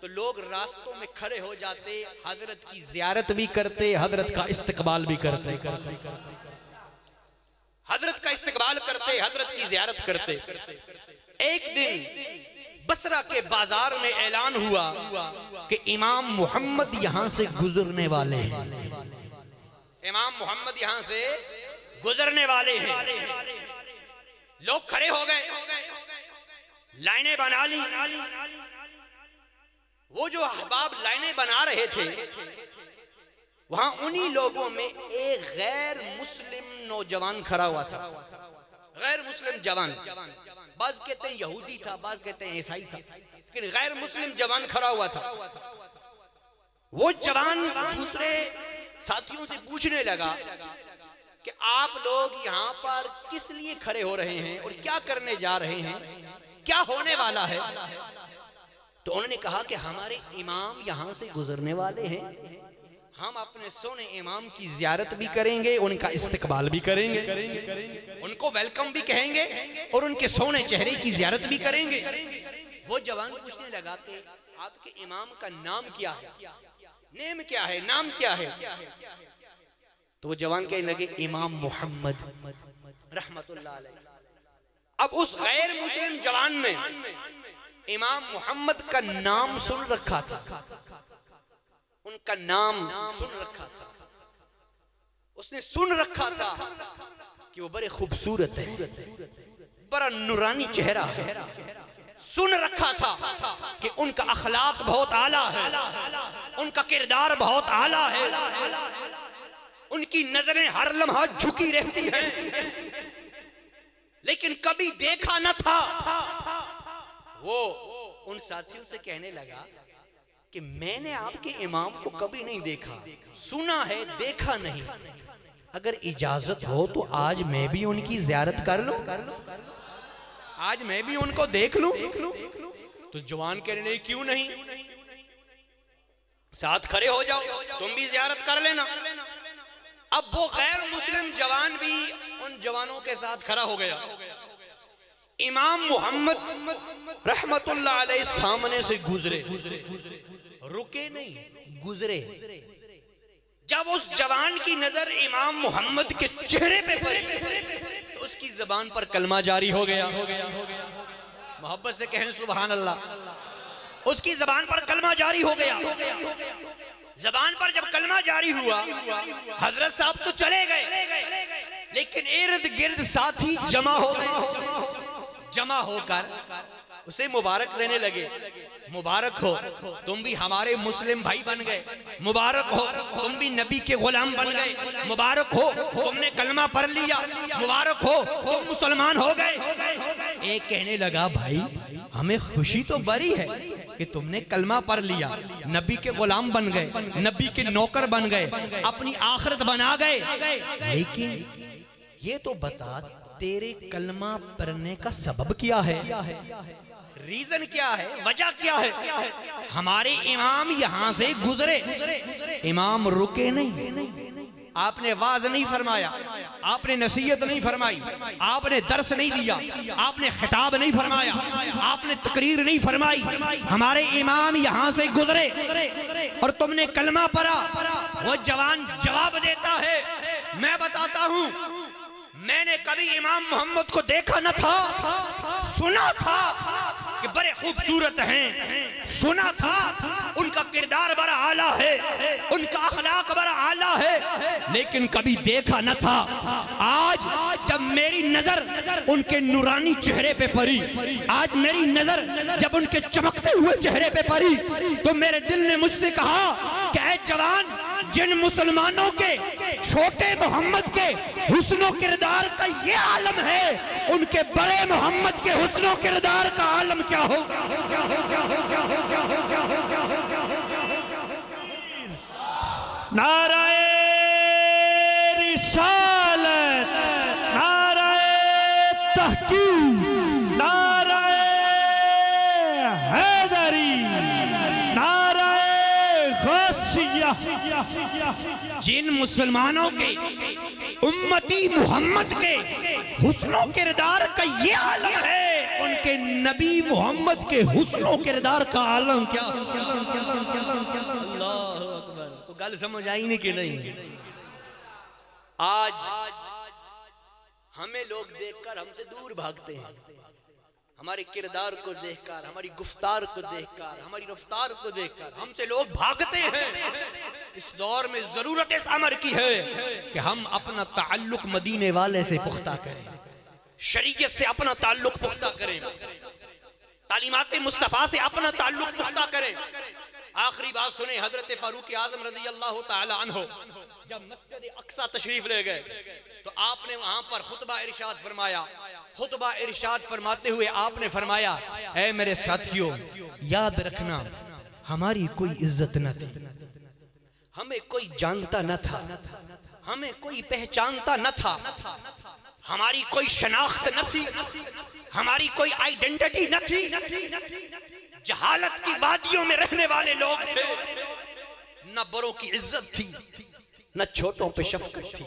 तो लोग रास्तों में खड़े हो जाते, हजरत की जियारत भी करते, हजरत का इस्तकबाल भी करते, हजरत का इस्तकबाल करते, हजरत की जियारत करते। एक दिन बसरा के बाजार में ऐलान हुआ कि इमाम मोहम्मद यहां से गुजरने वाले हैं, इमाम मोहम्मद यहां से गुजरने वाले हैं। लोग खड़े हो गए, लाइनें बना ली। वो जो अहबाब लाइनें बना रहे थे, वहां उन्हीं लोगों में एक गैर मुस्लिम नौजवान खड़ा हुआ था। गैर मुस्लिम जवान, बाज कहते हैं यहूदी था, बाज कहते हैं ईसाई था, लेकिन गैर मुस्लिम जवान खड़ा हुआ था। वो जवान दूसरे साथियों से पूछने लगा कि आप लोग यहाँ पर किस लिए खड़े हो रहे हैं और क्या करने जा रहे हैं, क्या होने वाला है? तो उन्होंने कहा कि हमारे इमाम यहाँ से गुजरने वाले हैं, हम अपने सोने इमाम की जियारत भी करेंगे, उनका इस्तकबाल भी करेंगे, उनको वेलकम भी कहेंगे और उनके सोने चेहरे की जियारत भी करेंगे। वो जवान पूछने लगा कि आपके इमाम का नाम क्या है, नेम क्या है, नाम क्या है? तो वो जवान कहने लगे इमाम मोहम्मद रहमतुल्लाह अलैह। अब उस गैर मुस्लिम जवान ने इमाम मोहम्मद का नाम सुन रखा था, उनका नाम सुन रखा था, उसने सुन रखा था कि वो बड़े खूबसूरत है, बड़ा नूरानी चेहरा है। सुन रखा था कि उनका अखलाक बहुत आला है, उनका किरदार बहुत आला है, उनकी नजरें हर लम्हा झुकी रहती हैं, लेकिन कभी देखा न था। वो उन साथियों से कहने लगा कि मैंने आपके इमाम को कभी नहीं देखा, सुना है, देखा नहीं। अगर इजाजत हो तो आज मैं भी उनकी जियारत कर लूं, आज मैं भी उनको देख लूं। तो जवान कहने लगे क्यों नहीं, साथ खड़े हो जाओ, तुम भी जियारत कर लेना। अब वो गैर मुस्लिम जवान भी उन जवानों के साथ खड़ा हो गया। इमाम मोहम्मद रहमतुल्लाह अलैह सामने से गुजरे, रुके नहीं, गुजरे। जब उस जवान की नजर इमाम मोहम्मद के चेहरे पे पड़ी तो उसकी जबान पर कलमा जारी हो गया। मोहब्बत से कहें सुभान अल्लाह। उसकी जबान पर कलमा जारी हो गया। जबान पर जब कलमा जारी हुआ, हजरत साहब तो चले गए, लेकिन इर्द गिर्द साथी जमा हो गए। जमा होकर उसे मुबारक देने लगे। मुबारक हो, तुम भी हमारे मुस्लिम भाई बन गए। मुबारक हो, तुम भी नबी के गुलाम बन गए। मुबारक हो, तुमने कलमा पढ़ लिया। मुबारक हो, तुम मुसलमान हो गए। एक कहने लगा, भाई हमें खुशी तो बड़ी है कि तुमने कलमा पढ़ लिया, नबी के गुलाम बन गए, नबी के नौकर बन गए, अपनी आखिरत बना गए, लेकिन ये तो बता तेरे कलमा पढ़ने का सबब क्या है? रीजन क्या है, वजह क्या है? हमारे इमाम यहाँ से गुजरे, इमाम रुके नहीं, आपने वाज नहीं फरमाया, आपने नसीहत नहीं फरमाई, आपने दर्स नहीं दिया, आपने खिताब नहीं फरमाया, आपने तकरीर नहीं फरमाई। हमारे इमाम यहाँ से गुजरे और तुमने कलमा पढ़ा। वो जवान जवाब देता है, मैं बताता हूँ, मैंने कभी इमाम मोहम्मद को देखा न था, सुना था कि बड़े खूबसूरत हैं, सुना था उनका किरदार बड़ा आला है, उनका अखलाक बड़ा आला है, लेकिन कभी देखा न था। आज जब मेरी नजर उनके नूरानी चेहरे पे पड़ी, आज मेरी नजर जब उनके चमकते हुए चेहरे पे पड़ी, तो मेरे दिल ने मुझसे कहा कि ऐ जवान, जिन मुसलमानों के छोटे मोहम्मद के हुस्नो किरदार का ये आलम है, उनके बड़े मोहम्मद के हुस्नो किरदार का आलम क्या होगा? नाराए रिसालत, नाराए तहकीक, नाराए हैदरी, नाराए गौसिया। जिन मुसलमानों के उम्मती मोहम्मद के हुस्नो किरदार का ये आलम है, उनके नबी मोहम्मद के हुस्नो किरदार का आलम क्या? अल्लाह अकबर। तो गल समझ आई नहीं कि नहीं? आज हमें लोग देखकर हमसे दूर भागते हैं, हमारे किरदार को देखकर, हमारी गुफ्तार को देखकर, हमारी रफ्तार को देखकर हमसे लोग भागते हैं। इस दौर में जरूरत इस अमर की है कि हम अपना ताल्लुक मदीने वाले से पुख्ता करें, शरीयत से अपना ताल्लुक पुख्ता करें, तालीमात मुस्तफा से अपना ताल्लुक पुख्ता करें। आखिरी बात सुने, हजरत फारूक आजम रज़ी अल्लाह तआला अन्हु जब मस्जिद अक्सा तशरीफ ले गए तो आपने वहां पर खुतबा इरशाद फरमाया। खुतबा इरशाद फरमाते हुए आपने फरमाया, ऐ मेरे साथियों, याद रखना हमारी कोई इज्जत न थी, हमें कोई जानता न था, हमें कोई पहचानता न था, हमारी कोई शनाख्त न थी, हमारी कोई आइडेंटिटी न थी। जहालत की वादियों में रहने वाले लोग थे। न बड़ों की इज्जत थी, न छोटों पे शफकत थी,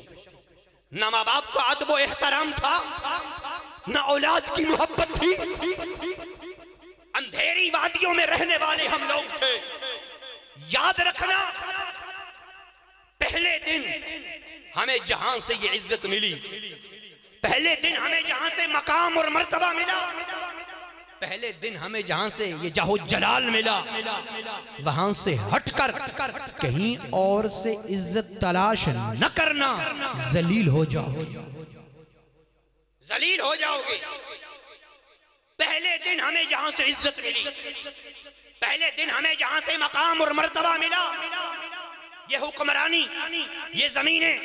न माँ बाप को अदब व एहतराम था, न औलाद की मोहब्बत थी। अंधेरी वादियों में रहने वाले हम लोग थे। याद रखना, पहले दिन हमें जहां से ये इज्जत मिली, पहले दिन हमें जहां से मकाम और मर्तबा मिला, पहले दिन हमें जहां से ये जाहो जलाल मिला, वहां से हटकर कहीं और से इज्जत तलाश न करना, जलील हो जाओगे, जलील हो जाओगे। पहले दिन हमें जहां से इज्जत मिली, पहले दिन हमें जहां से मकाम और मर्तबा मिला, ये हुक्मरानी, ये जमीनें,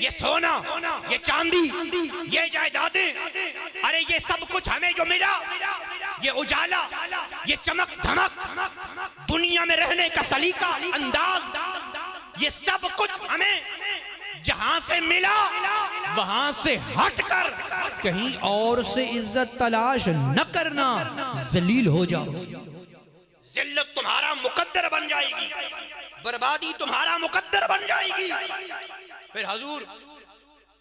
ये सोना, ये चांदी, ये जायदादें, अरे ये सब कुछ हमें जो मिला, ये उजाला, ये चमक धमक, दुनिया में रहने का सलीका अंदाज, ये सब कुछ हमें जहां से मिला, वहां से हटकर कहीं और से इज्जत तलाश न करना, जलील हो जाओ। जिल्लत तुम्हारा मुकद्दर बन जाएगी, बर्बादी तुम्हारा मुकद्दर बन जाएगी। फिर हुजूर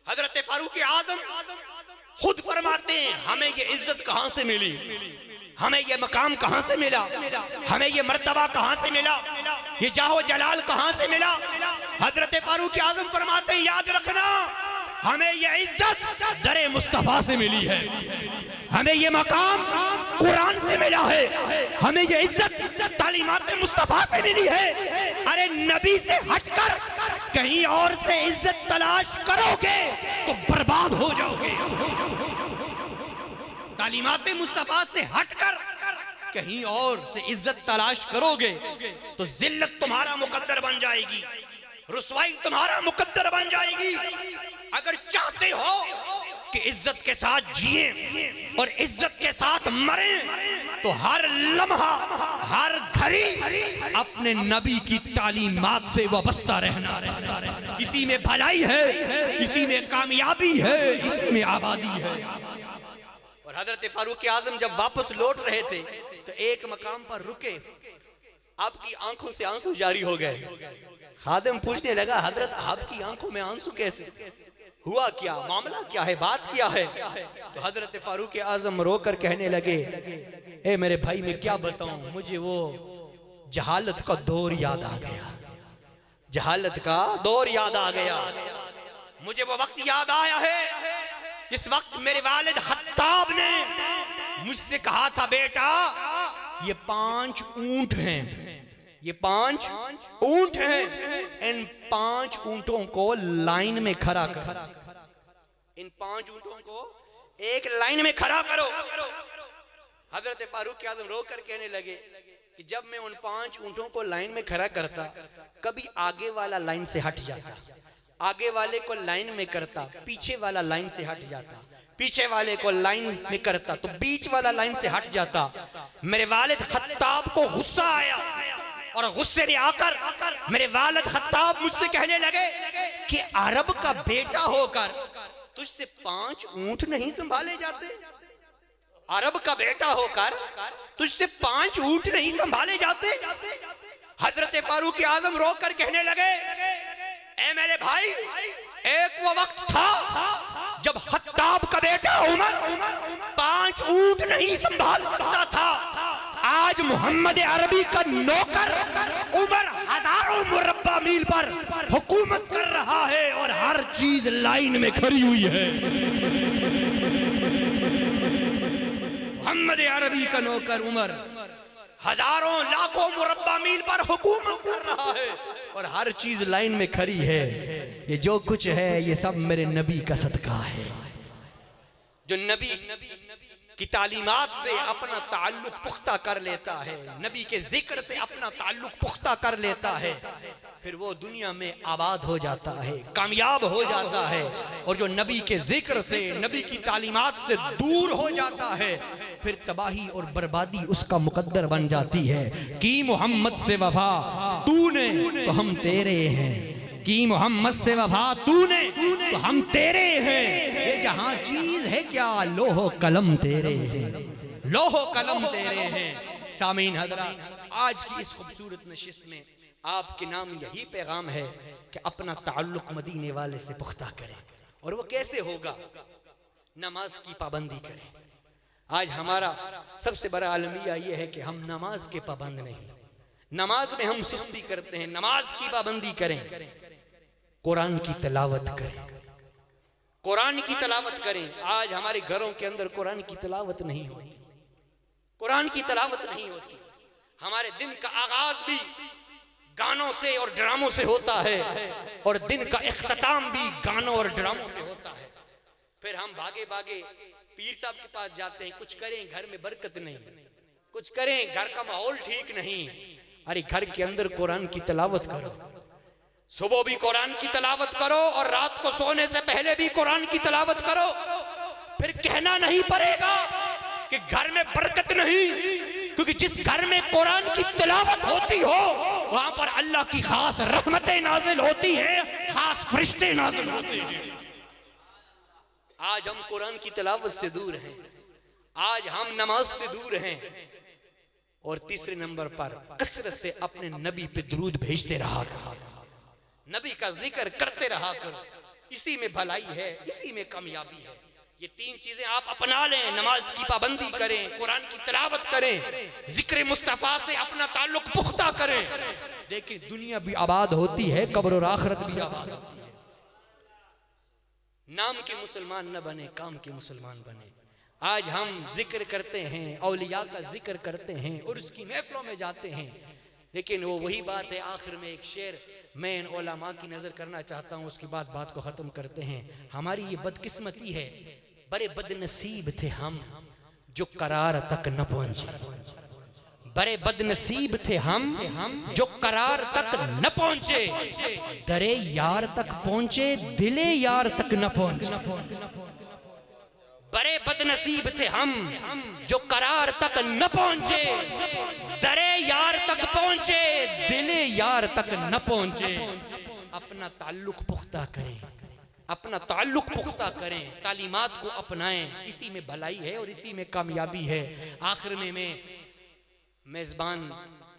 हजरत फारूक आजम खुद फरमाते हैं हमें ये इज्जत कहां से मिली, हमें ये मकाम कहां से मिला, हमें ये मर्तबा कहां से मिला, ये जाहो जलाल कहां से मिला। हजरत फारूक आजम फरमाते हैं याद रखना हमें ये इज्जत दरे मुस्तफा से मिली है, हमें ये मकाम कुरान से मिला है, हमें ये इज्जत तालीमात मुस्तफा से मिली है। अरे नबी से हटकर कहीं और से इज्जत तलाश करोगे तो बर्बाद हो जाओगे। तालीमात मुस्तफा से हटकर कहीं और से इज्जत तलाश करोगे तो जिल्लत तुम्हारा मुकद्दर बन जाएगी, रुसवाई तुम्हारा मुकद्दर बन जाएगी। अगर चाहते हो कि इज्जत के साथ जिए और इज्जत के साथ मरे तो हर लम्हा हर घड़ी अपने नबी की तालीमात से वाबस्ता रहना। इसी में भलाई है, इसी में कामयाबी है, इसी में आबादी है। और हजरत फारूक आजम जब वापस लौट रहे थे तो एक मकाम पर रुके, आपकी आंखों से आंसू जारी हो गए। खादिम पूछने लगा हजरत आपकी आंखों में आंसू कैसे, हुआ क्या, मामला क्या है, बात क्या है। तो हजरत फारूक आजम रोकर कहने लगे ए मेरे भाई मैं क्या बताऊं, मुझे वो जहालत का दौर याद आ गया, जहालत का दौर याद आ गया। मुझे वो वक्त याद आया है इस वक्त मेरे वालिद खत्ताब ने मुझसे कहा था बेटा ये 5 ऊंट हैं, ये 5 ऊंट हैं, इन 5 ऊंटों को लाइन में खड़ा कर, इन 5 ऊंटों को एक लाइन में खड़ा करो। हजरत फारूक आजम रोकर कहने लगे कि जब मैं उन 5 ऊंटों को लाइन में खड़ा करता कभी आगे वाला लाइन से हट जाता, आगे वाले को लाइन में करता, पीछे वाला लाइन से हट जाता, पीछे वाले को लाइन में करता तो बीच वाला लाइन से हट जाता। मेरे वालिद खत्ताब को गुस्सा आया और गुस्से में आकर मेरे वालिद खत्ताब मुझसे कहने लगे कि अरब का बेटा होकर तुझसे 5 ऊंट नहीं संभाले जाते, अरब का बेटा होकर तुझसे 5 ऊंट नहीं संभाले जाते। हजरत फारूक आजम रोकर कहने लगे ए मेरे भाई एक वो वक्त था जब खत्ताब का बेटा उमर 5 ऊंट नहीं संभाल सकता था, आज मोहम्मद अरबी का नौकर उमर हजारों मुरब्बा मील पर हुकूमत कर रहा है और हर चीज लाइन में खड़ी हुई है। मोहम्मद अरबी का नौकर उमर हजारों लाखों मुरब्बा मील पर हुकूमत कर रहा है और हर चीज लाइन में खड़ी है। ये जो कुछ है ये सब मेरे नबी का सदका है। जो नबी की तालीमात से अपना ताल्लुक पुख्ता कर लेता है, नबी के जिक्र से अपना ताल्लुक पुख्ता कर लेता है, फिर वो दुनिया में आबाद हो जाता है, कामयाब हो जाता है। और जो नबी के जिक्र से नबी की तालीमात से दूर हो जाता है फिर तबाही और बर्बादी उसका मुकद्दर बन जाती है। की मोहम्मद से वफा तूने तो हम तेरे हैं, की मोहम्मद से वफा तूने तो हम तेरे हैं, ये जहां चीज है क्या लोहो कलम तेरे हैं, लोहो कलम तेरे हैं। सामीन हज़रात आज की इस खूबसूरत नशिस्त में आपके नाम यही पैगाम है कि अपना ताल्लुक मदीने वाले से पुख्ता करें। और वो कैसे होगा, नमाज की पाबंदी करें। आज हमारा सबसे बड़ा अलमिया यह है कि हम नमाज के पाबंद नहीं, नमाज में हम सुस्ती करते हैं। नमाज की पाबंदी करें, कुरान की तिलावत करें, कुरान की तिलावत करें। आज हमारे घरों के अंदर कुरान की तिलावत नहीं होती, कुरान की तिलावत नहीं होती। हमारे दिन का आगाज भी गानों से और ड्रामों से होता है और दिन का इख्तिताम भी गानों और ड्रामों से होता है। फिर हम भागे भागे पीर साहब के पास जाते हैं, कुछ करें घर में बरकत नहीं, कुछ करें घर का माहौल ठीक नहीं। अरे घर के अंदर कुरान की तिलावत करो, सुबह भी कुरान की तिलावत करो और रात को सोने से पहले भी कुरान की तिलावत करो। फिर कहना नहीं पड़ेगा कि घर में बरकत नहीं, क्योंकि जिस घर में कुरान की तिलावत होती हो वहां पर अल्लाह की खास रहमतें नाजिल होती है, खास फरिश्ते नाजिल होते हैं। आज हम कुरान की तिलावत से दूर हैं, आज हम नमाज से दूर हैं। और तीसरे नंबर पर कसरत से अपने नबी पे दुरूद भेजते रहा। नबी का जिक्र करते रहा करो, इसी में भलाई है, इसी में कामयाबी है। ये 3 चीजें आप अपना लें, नमाज की पाबंदी करें, कुरान की तिलावत करें, जिक्र मुस्तफा से अपना ताल्लुक पुख्ता करें। देखिए दुनिया भी आबाद होती है, कब्र और आखिरत भी आबाद होती है। नाम के मुसलमान न बने, काम के मुसलमान बने। आज हम जिक्र करते हैं, औलिया का जिक्र करते हैं और उसकी महफिलों में जाते हैं, लेकिन वो वही बात है। आखिर में एक शेर मैं इन उलमा की नजर करना चाहता हूँ, उसके बाद बात को खत्म करते हैं। हमारी ये बदकिस्मती है, बड़े बदनसीब थे हम जो करार तक न पहुंचे। बड़े बदनसीब थे हम जो करार तक न पहुंचे। दरे यार तक पहुंचे, दिले यार तक न पहुंचे। बड़े बदनसीब थे हम जो करार तक न पहुंचे, दरे यार तक पहुंचे, दिले यार तक न पहुंचे। अपना ताल्लुक पुख्ता करें, अपना ताल्लुक पुख्ता करें, तालीमात को अपनाएं, इसी में भलाई है और इसी में कामयाबी है। आखिर में मैं मेज़बान,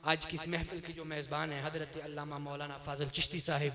आज की महफिल के जो मेज़बान है हजरत अल्लामा मौलाना फाजिल चिश्ती साहिब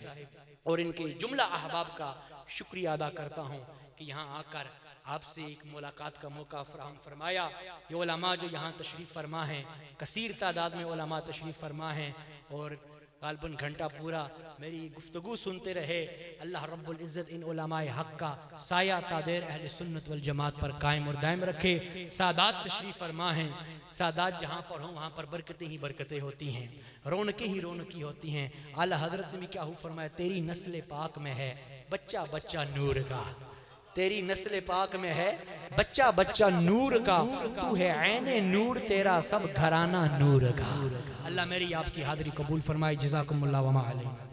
और इनके जुमला अहबाब का शुक्रिया अदा करता हूँ कि यहाँ आकर आपसे एक मुलाकात का मौका फराहम फरमाया। ये उलमा जो यहाँ तशरीफ़ फरमा हैं, कसीर तादाद में उलमा तशरीफ़ फरमा हैं और गालबन घंटा पूरा मेरी गुफ्तगू सुनते रहे। अल्लाह रब्बुल इज़्ज़त इन उलमाए हक़ का साया तादेर अहले सुन्नत वल जमात पर कायम और दायम रखे। सादात तशरीफ़ फरमा हैं, सादात जहाँ पर हों वहाँ पर बरकतें ही बरकतें होती हैं, रौनकें ही रौनकी होती हैं। आला हज़रत ने क्या फरमाया, तेरी नस्ल पाक में है बच्चा बच्चा नूर का, तेरी नस्ल पाक में है बच्चा बच्चा नूर का, तू है ऐने नूर, तेरा सब घराना नूर का। अल्लाह मेरी आपकी हाज़री कबूल फरमाए। जज़ाकुमुल्लाह व मा अलैना।